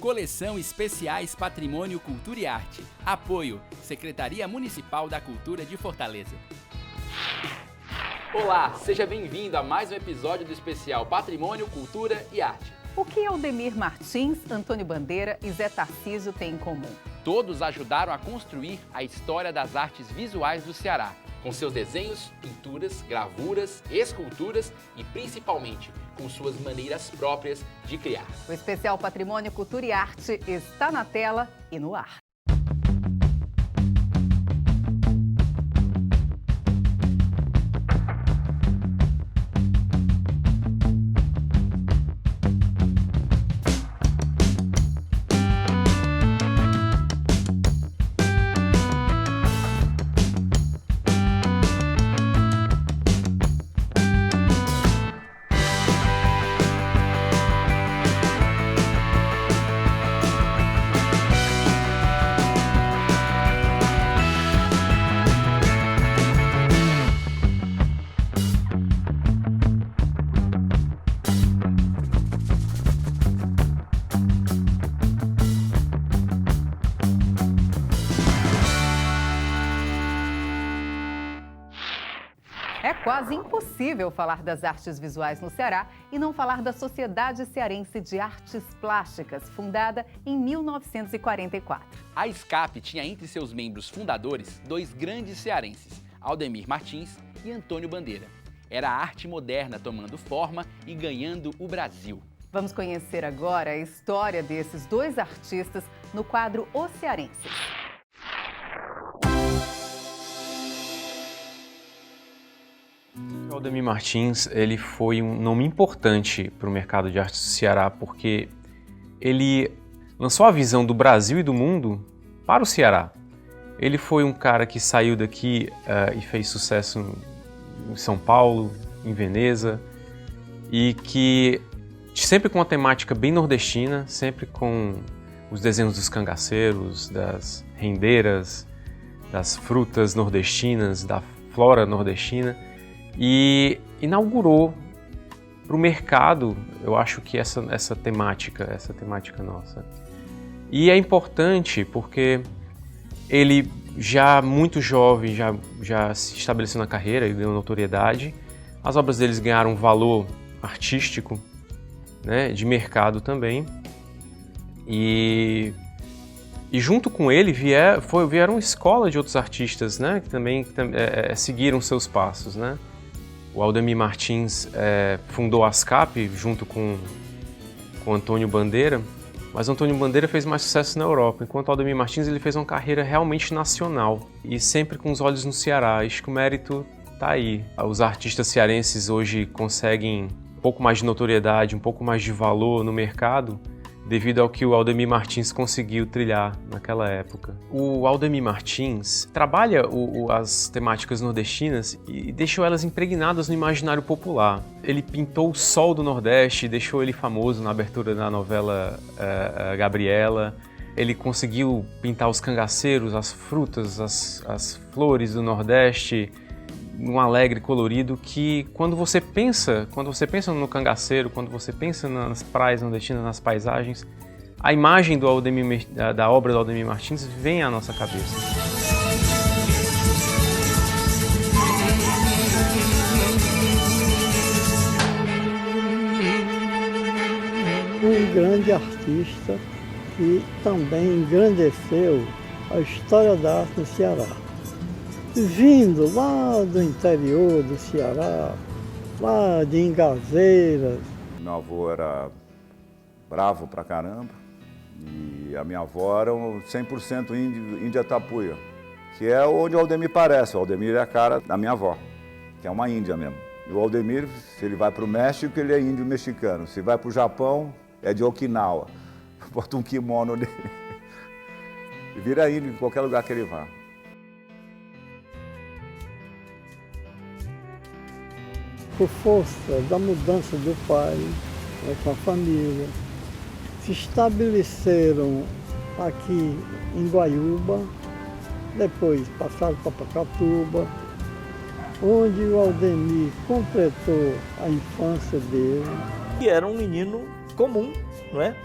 Coleção Especiais Patrimônio Cultura e Arte. Apoio, Secretaria Municipal da Cultura de Fortaleza. Olá, seja bem-vindo a mais um episódio do especial Patrimônio, Cultura e Arte. O que Aldemir Martins, Antônio Bandeira e Zé Tarcísio têm em comum? Todos ajudaram a construir a história das artes visuais do Ceará, com seus desenhos, pinturas, gravuras, esculturas e, principalmente, com suas maneiras próprias de criar. O especial Patrimônio, Cultura e Arte está na tela e no ar. É quase impossível falar das artes visuais no Ceará e não falar da Sociedade Cearense de Artes Plásticas, fundada em 1944. A SCAP tinha entre seus membros fundadores dois grandes cearenses, Aldemir Martins e Antônio Bandeira. Era a arte moderna tomando forma e ganhando o Brasil. Vamos conhecer agora a história desses dois artistas no quadro Os Cearenses. O Aldemir Martins, ele foi um nome importante para o mercado de artes do Ceará, porque ele lançou a visão do Brasil e do mundo para o Ceará. Ele foi um cara que saiu daqui e fez sucesso em São Paulo, em Veneza, e que sempre com uma temática bem nordestina, sempre com os desenhos dos cangaceiros, das rendeiras, das frutas nordestinas, da flora nordestina. E inaugurou para o mercado, eu acho que essa temática nossa. E é importante porque ele já muito jovem, já se estabeleceu na carreira e ganhou notoriedade. As obras deles ganharam valor artístico, né, de mercado também. E junto com ele vieram escola de outros artistas, né, que também seguiram seus passos, né? O Aldemir Martins fundou a SCAP junto com Antônio Bandeira, mas Antônio Bandeira fez mais sucesso na Europa, enquanto o Aldemir Martins ele fez uma carreira realmente nacional e sempre com os olhos no Ceará. Acho que o mérito está aí. Os artistas cearenses hoje conseguem um pouco mais de notoriedade, um pouco mais de valor no mercado, devido ao que o Aldemir Martins conseguiu trilhar naquela época. O Aldemir Martins trabalha as temáticas nordestinas e deixou elas impregnadas no imaginário popular. Ele pintou o sol do Nordeste, deixou ele famoso na abertura da novela Gabriela. Ele conseguiu pintar os cangaceiros, as frutas, as flores do Nordeste, num alegre colorido que quando você pensa no cangaceiro, quando você pensa nas praias nordestinas, nas paisagens, a imagem da obra do Aldemir Martins vem à nossa cabeça. Um grande artista que também engrandeceu a história da arte no Ceará. Vindo lá do interior do Ceará, lá de Ingazeiras. Meu avô era bravo pra caramba e a minha avó era 100% índia tapuia, que é onde o Aldemir parece. O Aldemir é a cara da minha avó, que é uma índia mesmo. E o Aldemir, se ele vai pro México, ele é índio mexicano. Se vai pro Japão, é de Okinawa. Bota um kimono nele e vira índio em qualquer lugar que ele vá. Por força da mudança do pai, com a família, se estabeleceram aqui em Guaiúba, depois passaram para Pacatuba, onde o Aldemir completou a infância dele. E era um menino comum, não é?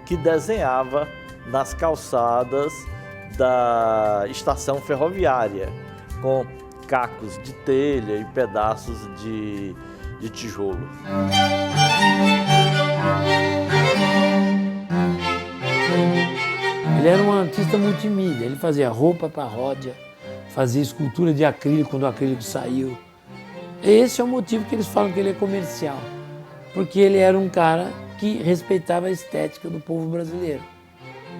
que desenhava nas calçadas da estação ferroviária, com cacos de telha e pedaços de tijolo. Ele era um artista multimídia, ele fazia roupa para paródia, fazia escultura de acrílico quando o acrílico saiu. Esse é o motivo que eles falam que ele é comercial, porque ele era um cara que respeitava a estética do povo brasileiro.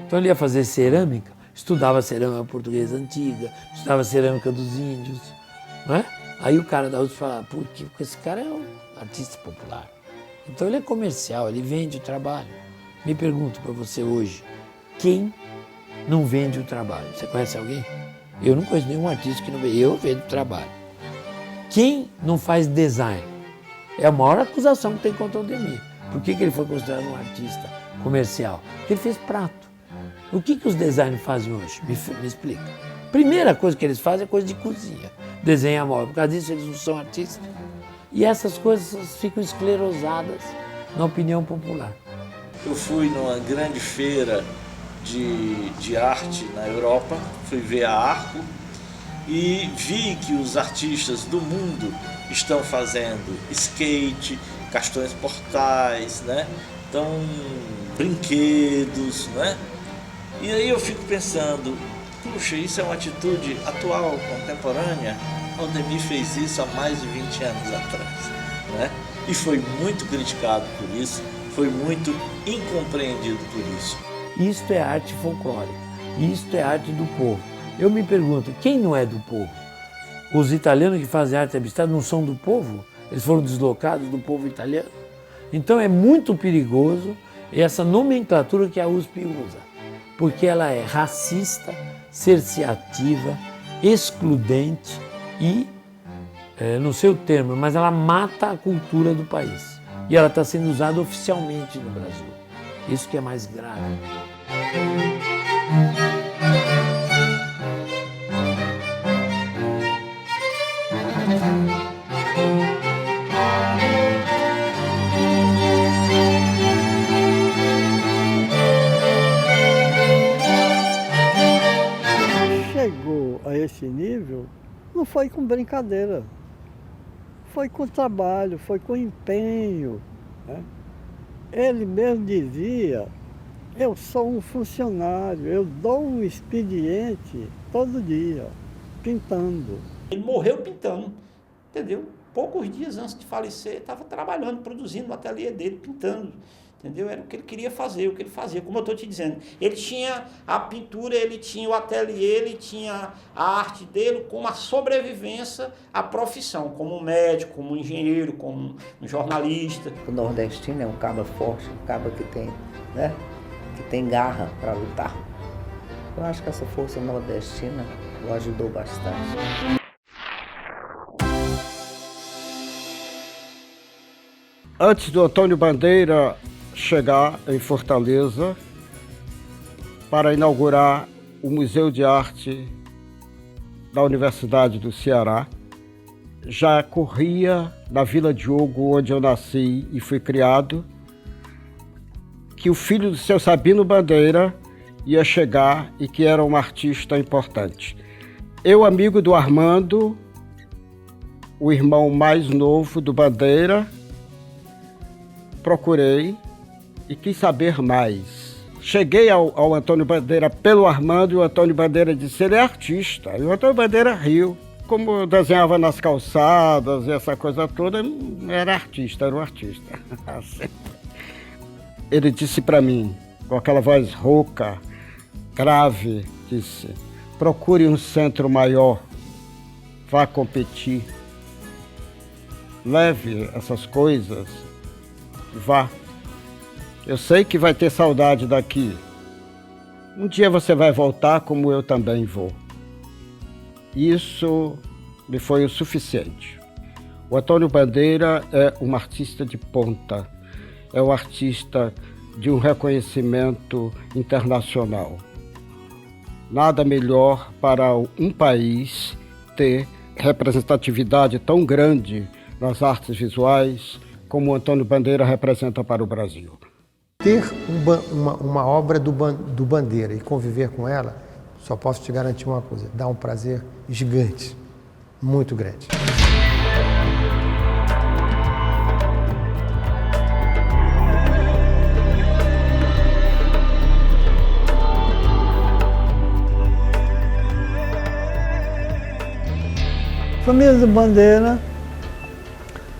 Então ele ia fazer cerâmica, estudava cerâmica portuguesa antiga, estudava cerâmica dos índios, não é? Aí o cara da USP fala, porque esse cara é um artista popular. Então ele é comercial, ele vende o trabalho. Me pergunto para você hoje, quem não vende o trabalho? Você conhece alguém? Eu não conheço nenhum artista que não vende, eu vendo o trabalho. Quem não faz design? É a maior acusação que tem contra o Aldemir. Por que ele foi considerado um artista comercial? Porque ele fez prato. O que os designers fazem hoje? Me explica. Primeira coisa que eles fazem é coisa de cozinha. Desenha móvel. Por causa disso eles não são artistas. E essas coisas ficam esclerosadas na opinião popular. Eu fui numa grande feira de arte na Europa, fui ver a Arco e vi que os artistas do mundo estão fazendo skate, caixões portais, né? Então, brinquedos, né? E aí eu fico pensando, puxa, isso é uma atitude atual, contemporânea? Aldemir fez isso há mais de 20 anos atrás, né? E foi muito criticado por isso, foi muito incompreendido por isso. Isto é arte folclórica, isto é arte do povo. Eu me pergunto, quem não é do povo? Os italianos que fazem arte abstrata não são do povo? Eles foram deslocados do povo italiano? Então é muito perigoso essa nomenclatura que a USP usa, porque ela é racista, cerceativa, excludente e, não sei o termo, mas ela mata a cultura do país. E ela está sendo usada oficialmente no Brasil. Isso que é mais grave. Chegou a esse nível, não foi com brincadeira, foi com trabalho, foi com empenho, né? Ele mesmo dizia, eu sou um funcionário, eu dou um expediente todo dia, pintando. Ele morreu pintando, entendeu? Poucos dias antes de falecer, estava trabalhando, produzindo no ateliê dele, pintando, entendeu? Era o que ele queria fazer, o que ele fazia, como eu estou te dizendo. Ele tinha a pintura, ele tinha o ateliê, ele tinha a arte dele como a sobrevivência à profissão, como um médico, como um engenheiro, como um jornalista. O nordestino é um cabra forte, um cabra que tem, né, que tem garra para lutar. Eu acho que essa força nordestina o ajudou bastante. Antes do Antônio Bandeira chegar em Fortaleza para inaugurar o Museu de Arte da Universidade do Ceará, já corria na Vila Diogo, onde eu nasci e fui criado, que o filho do seu Sabino Bandeira ia chegar e que era um artista importante. Eu, amigo do Armando, o irmão mais novo do Bandeira, procurei e quis saber mais. Cheguei ao Antônio Bandeira pelo Armando e o Antônio Bandeira disse, ele é artista. E o Antônio Bandeira riu. Como eu desenhava nas calçadas e essa coisa toda, era um artista. Assim. Ele disse para mim, com aquela voz rouca, grave, disse, procure um centro maior, vá competir, leve essas coisas, vá. Eu sei que vai ter saudade daqui. Um dia você vai voltar como eu também vou. Isso me foi o suficiente. O Antônio Bandeira é um artista de ponta, é um artista de um reconhecimento internacional. Nada melhor para um país ter representatividade tão grande nas artes visuais como o Antônio Bandeira representa para o Brasil. ter uma obra do Bandeira e conviver com ela, só posso te garantir uma coisa, dá um prazer gigante, muito grande. A família do Bandeira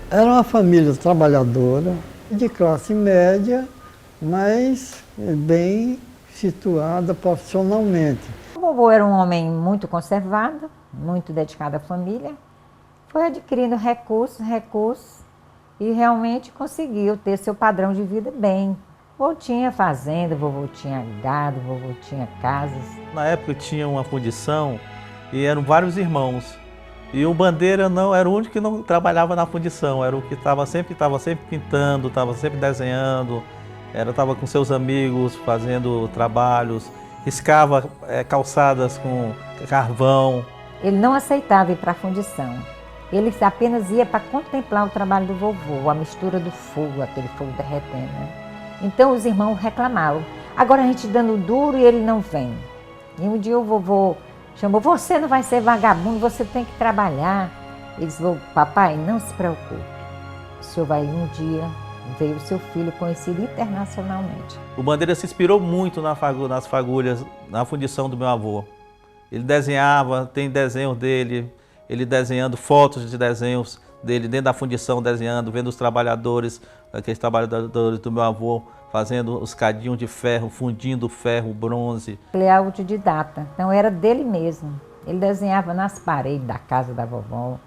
era uma família trabalhadora, de classe média, mas bem situada profissionalmente. O vovô era um homem muito conservado, muito dedicado à família, foi adquirindo recursos e realmente conseguiu ter seu padrão de vida bem. Vovô tinha fazenda, vovô tinha gado, vovô tinha casas. Na época tinha uma fundição e eram vários irmãos. E o Bandeira não era o único que não trabalhava na fundição, era o que estava sempre pintando, estava sempre desenhando, estava com seus amigos fazendo trabalhos, riscava calçadas com carvão. Ele não aceitava ir para a fundição, ele apenas ia para contemplar o trabalho do vovô, a mistura do fogo, aquele fogo derretendo, né? Então os irmãos reclamavam, agora a gente dando duro e ele não vem. E um dia o vovô chamou, você não vai ser vagabundo, você tem que trabalhar. Ele disse, papai, não se preocupe, o senhor vai um dia ver o seu filho conhecido internacionalmente. O Bandeira se inspirou muito nas fagulhas, na fundição do meu avô. Ele desenhava, tem desenhos dele, ele desenhando fotos de desenhos dele dentro da fundição, desenhando, vendo os trabalhadores, aqueles trabalhadores do meu avô, fazendo os cadinhos de ferro, fundindo ferro, bronze. Ele é autodidata, então era dele mesmo. Ele desenhava nas paredes da casa da vovó,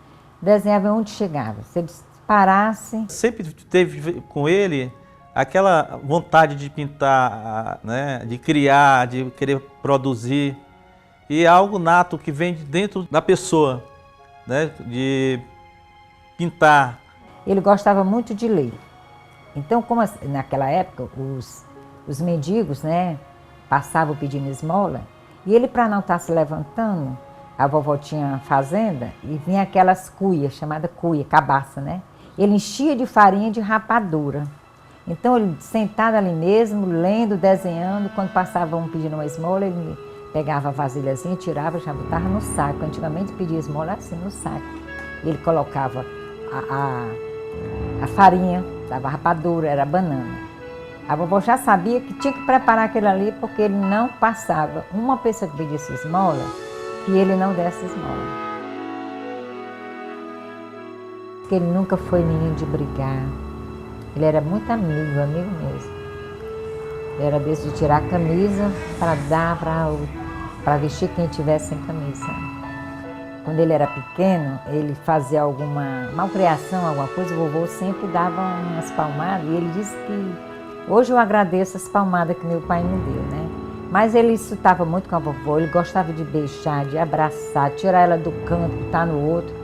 desenhava onde chegava. Se ele parasse... Sempre teve com ele aquela vontade de pintar, né, de criar, de querer produzir. E é algo nato que vem de dentro da pessoa, né, de pintar. Ele gostava muito de ler. Então, como naquela época os mendigos, né, passavam pedindo esmola, e ele, para não estar se levantando, a vovó tinha fazenda e vinha aquelas cuias, chamada cuia, cabaça, né? Ele enchia de farinha de rapadura. Então, ele sentado ali mesmo, lendo, desenhando, quando passava um pedindo uma esmola, ele pegava a vasilhazinha, tirava, já botava no saco. Antigamente pedia esmola assim, no saco. Ele colocava a farinha, dava rapadura, era banana. A vovó já sabia que tinha que preparar aquilo ali porque ele não passava uma pessoa que pedisse esmola que ele não desse esmola. Porque ele nunca foi menino de brigar. Ele era muito amigo mesmo. Ele era desse de tirar a camisa para dar para vestir quem tivesse sem camisa. Quando ele era pequeno, ele fazia alguma malcriação, alguma coisa, o vovô sempre dava umas palmadas e ele disse que hoje eu agradeço as palmadas que meu pai me deu, né? Mas ele estava muito com a vovó, ele gostava de beijar, de abraçar, tirar ela do canto, botar no outro.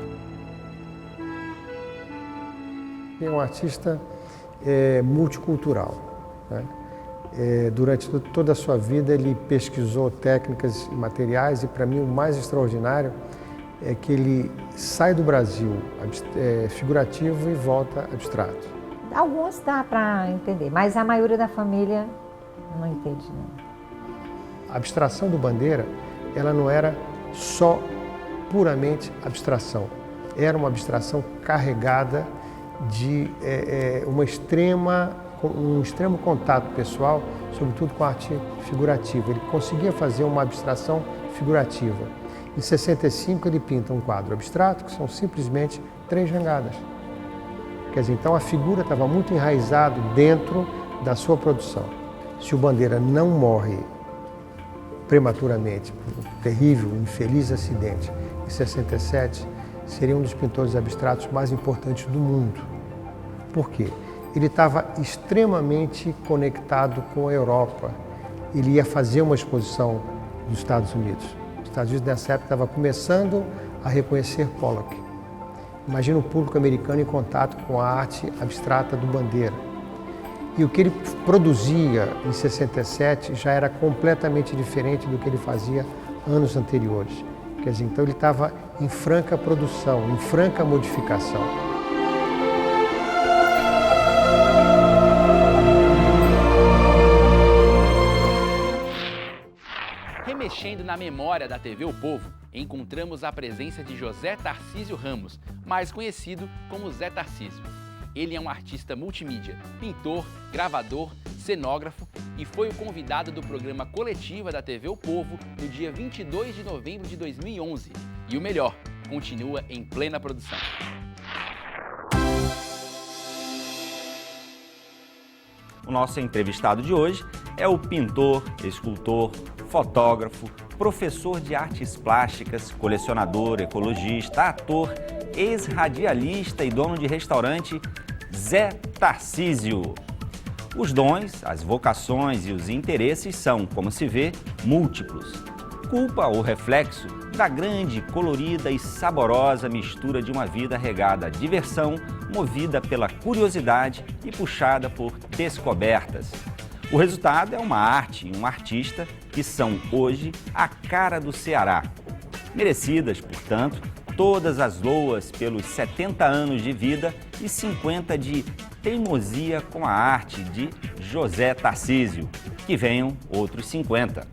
É um artista multicultural, né? Durante toda a sua vida ele pesquisou técnicas e materiais e para mim o mais extraordinário é que ele sai do Brasil figurativo e volta abstrato. Alguns dá para entender, mas a maioria da família não entende não. A abstração do Bandeira, ela não era só puramente abstração. Era uma abstração carregada de um extremo contato pessoal, sobretudo com a arte figurativa. Ele conseguia fazer uma abstração figurativa. Em 65 ele pinta um quadro abstrato, que são simplesmente 3 jangadas. Quer dizer, então a figura estava muito enraizada dentro da sua produção. Se o Bandeira não morre prematuramente, por um terrível, infeliz acidente, em 67, seria um dos pintores abstratos mais importantes do mundo. Por quê? Ele estava extremamente conectado com a Europa. Ele ia fazer uma exposição nos Estados Unidos. Os Estados Unidos, nessa época, estava começando a reconhecer Pollock. Imagina o público americano em contato com a arte abstrata do Bandeira. E o que ele produzia em 67 já era completamente diferente do que ele fazia anos anteriores. Quer dizer, então ele estava em franca produção, em franca modificação. Remexendo na memória da TV O Povo, encontramos a presença de José Tarcísio Ramos, mais conhecido como Zé Tarcísio. Ele é um artista multimídia, pintor, gravador, cenógrafo e foi o convidado do programa Coletiva da TV O Povo no dia 22 de novembro de 2011. E o melhor, continua em plena produção. O nosso entrevistado de hoje é o pintor, escultor, fotógrafo, professor de artes plásticas, colecionador, ecologista, ator, ex-radialista e dono de restaurante Zé Tarcísio. Os dons, as vocações e os interesses são, como se vê, múltiplos. Culpa ou reflexo da grande, colorida e saborosa mistura de uma vida regada à diversão, movida pela curiosidade e puxada por descobertas. O resultado é uma arte e um artista que são hoje a cara do Ceará. Merecidas, portanto, todas as loas pelos 70 anos de vida e 50 de teimosia com a arte de José Tarcísio. Que venham outros 50.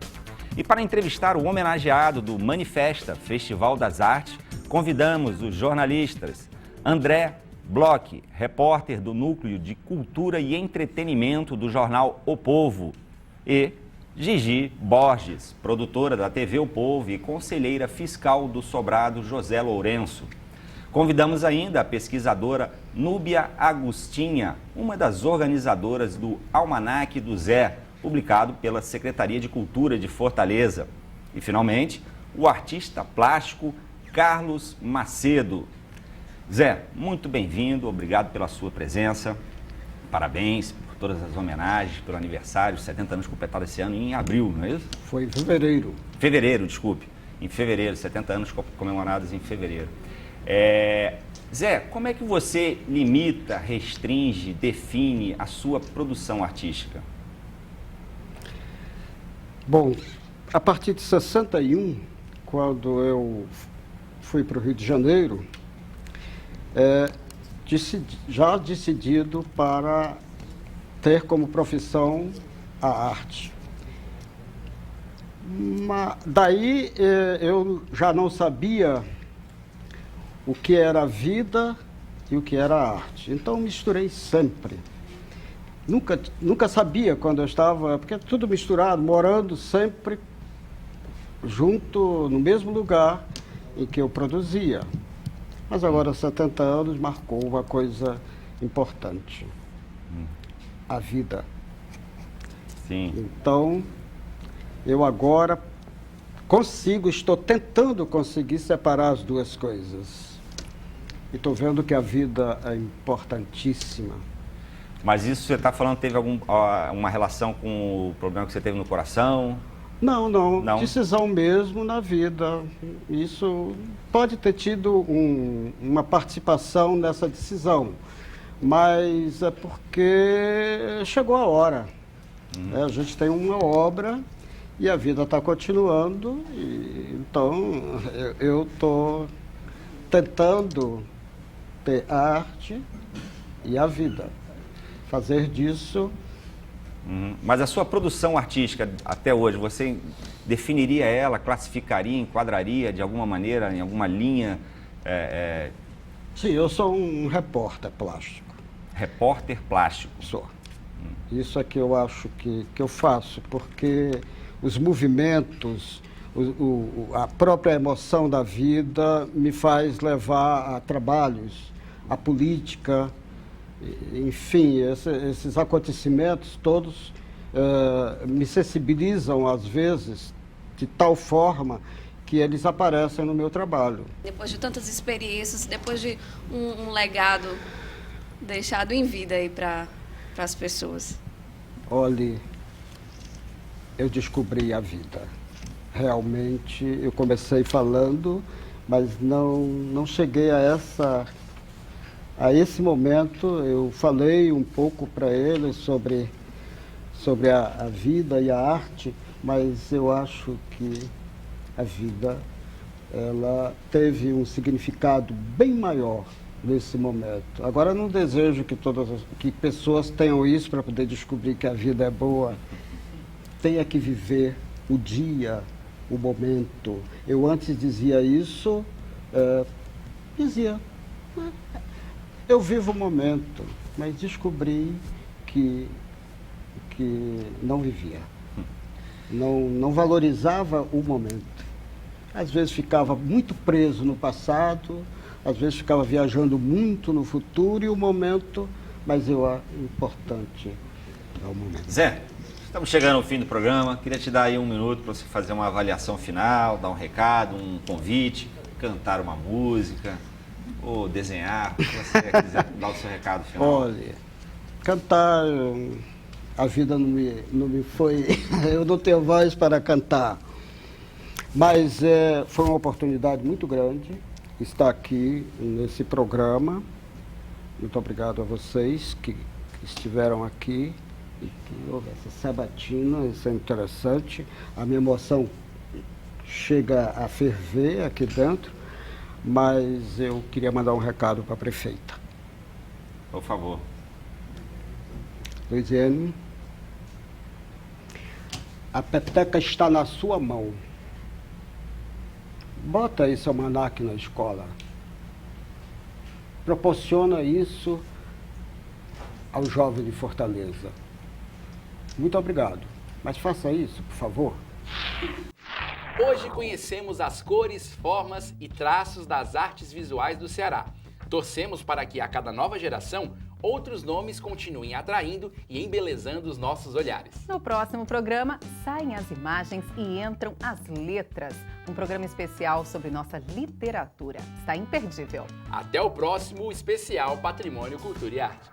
E para entrevistar o homenageado do Manifesta Festival das Artes, convidamos os jornalistas André Bloch, repórter do Núcleo de Cultura e Entretenimento do jornal O Povo, e Gigi Borges, produtora da TV O Povo e conselheira fiscal do sobrado José Lourenço. Convidamos ainda a pesquisadora Núbia Agostinha, uma das organizadoras do Almanaque do Zé, publicado pela Secretaria de Cultura de Fortaleza. E, finalmente, o artista plástico Carlos Macedo. Zé, muito bem-vindo, obrigado pela sua presença. Parabéns por todas as homenagens, pelo aniversário, 70 anos completados esse ano, em abril, não é isso? Foi em fevereiro. Fevereiro, desculpe. Em fevereiro, 70 anos comemorados em fevereiro. Zé, como é que você limita, restringe, define a sua produção artística? Bom, a partir de 61, quando eu fui para o Rio de Janeiro, já decidido para ter como profissão a arte. Daí eu já não sabia o que era a vida e o que era a arte. Então misturei sempre. Nunca sabia quando eu estava, porque é tudo misturado, morando sempre junto, no mesmo lugar em que eu produzia. Mas agora, 70 anos, marcou uma coisa importante. A vida. Sim. Então, eu agora estou tentando conseguir separar as duas coisas. E estou vendo que a vida é importantíssima. Mas isso você está falando, teve uma relação com o problema que você teve no coração? Não. Decisão mesmo na vida. Isso pode ter tido uma participação nessa decisão, mas é porque chegou a hora. A gente tem uma obra e a vida está continuando, então eu estou tentando ter a arte e a vida. Fazer disso. Mas a sua produção artística até hoje, você definiria ela, classificaria, enquadraria de alguma maneira, em alguma linha? Sim, eu sou um repórter plástico. Repórter plástico? Sou. Isso é que eu acho que eu faço, porque os movimentos, a própria emoção da vida me faz levar a trabalhos, a política. Enfim, esses acontecimentos todos me sensibilizam, às vezes, de tal forma que eles aparecem no meu trabalho. Depois de tantas experiências, depois de um legado deixado em vida aí para as pessoas. Olhe, eu descobri a vida. Realmente, eu comecei falando, mas não cheguei a esse momento. Eu falei um pouco para ele sobre a vida e a arte, mas eu acho que a vida ela teve um significado bem maior nesse momento. Agora, não desejo que pessoas tenham isso para poder descobrir que a vida é boa. Tenha que viver o dia o momento. Eu antes dizia isso, eu vivo o momento, mas descobri que não vivia, não valorizava o momento. Às vezes ficava muito preso no passado, às vezes ficava viajando muito no futuro e o momento, mas o importante é o momento. Zé, estamos chegando ao fim do programa, queria te dar aí um minuto para você fazer uma avaliação final, dar um recado, um convite, cantar uma música ou desenhar, o que você quiser dar o seu recado final. Olha, cantar, a vida não me foi, eu não tenho voz para cantar, mas foi uma oportunidade muito grande estar aqui nesse programa. Muito obrigado a vocês que estiveram aqui e que houve essa sabatina, isso é interessante. A minha emoção chega a ferver aqui dentro, mas eu queria mandar um recado para a prefeita. Por favor. Luiziane, a peteca está na sua mão. Bota esse almanaque na escola. Proporciona isso ao jovem de Fortaleza. Muito obrigado. Mas faça isso, por favor. Hoje conhecemos as cores, formas e traços das artes visuais do Ceará. Torcemos para que a cada nova geração outros nomes continuem atraindo e embelezando os nossos olhares. No próximo programa, saem as imagens e entram as letras. Um programa especial sobre nossa literatura. Está imperdível. Até o próximo especial Patrimônio, Cultura e Arte.